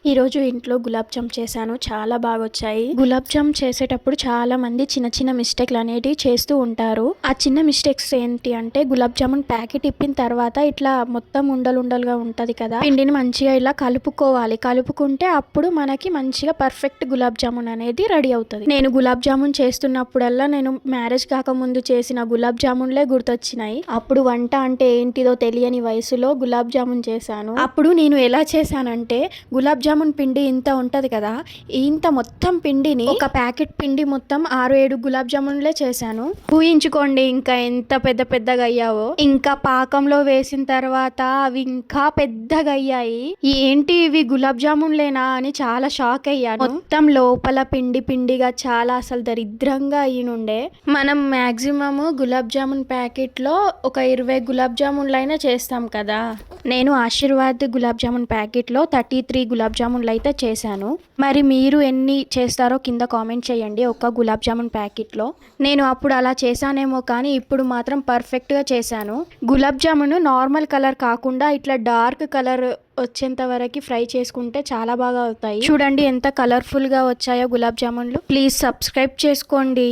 ఈరోజు ఇంట్లో గులాబ్ జామ్ చేశాను. చాలా బాగా వచ్చాయి. గులాబ్ జామ్ చేసేటప్పుడు చాలా మంది చిన్న చిన్న మిస్టేక్లు అనేటివి చేస్తూ ఉంటారు. ఆ చిన్న మిస్టేక్స్ ఏంటి అంటే గులాబ్ జామున్ ప్యాకెట్ ఇప్పిన తర్వాత ఇట్లా మొత్తం ఉండలుగా ఉంటది కదా, పిండిని మంచిగా ఇలా కలుపుకోవాలి. కలుపుకుంటే అప్పుడు మనకి మంచిగా పర్ఫెక్ట్ గులాబ్ జామున్ అనేది రెడీ అవుతుంది. నేను గులాబ్ జామున్ చేస్తున్నప్పుడల్లా నేను మ్యారేజ్ కాకముందు చేసిన గులాబ్ జామున్లే గుర్తొచ్చినాయి. అప్పుడు వంట అంటే ఏంటిదో తెలియని వయసులో గులాబ్ జామున్ చేశాను. అప్పుడు నేను ఎలా చేశానంటే గులాబ్ జామున్ పిండి ఇంత ఉంటది కదా, ఇంత మొత్తం పిండిని ఒక ప్యాకెట్ పిండి మొత్తం 6-7 గులాబ్ జామున్లే చేశాను. ఊహించుకోండి ఇంకా ఎంత పెద్దగా అయ్యావో. ఇంకా పాకంలో వేసిన తర్వాత అవి ఇంకా పెద్దగా అయ్యాయి. ఏంటి ఇవి గులాబ్ జామున్లేనా అని చాలా షాక్ అయ్యాను. మొత్తం లోపల పిండిగా చాలా అసలు దరిద్రంగా అయ్యినుండే. మనం మాక్సిమం గులాబ్ జామున్ ప్యాకెట్ లో ఒక 20 గులాబ్ జామున్లు అయినా చేస్తాం కదా. నేను ఆశీర్వాద్ గులాబ్ జామున్ ప్యాకెట్ లో 33 గులాబ్ జామున్లు అయితే చేశాను. మరి మీరు ఎన్ని చేస్తారో కింద కామెంట్ చేయండి ఒక గులాబ్ జామున్ ప్యాకెట్ లో. నేను అప్పుడు అలా చేశానేమో కానీ ఇప్పుడు మాత్రం పర్ఫెక్ట్ గా చేశాను. గులాబ్ జామున్ నార్మల్ కలర్ కాకుండా ఇట్లా డార్క్ కలర్ వచ్చేంత వరకు ఫ్రై చేసుకుంటే చాలా బాగా అవుతాయి. చూడండి ఎంత కలర్ఫుల్ గా వచ్చాయో గులాబ్ జామున్లు. ప్లీజ్ సబ్స్క్రైబ్ చేసుకోండి.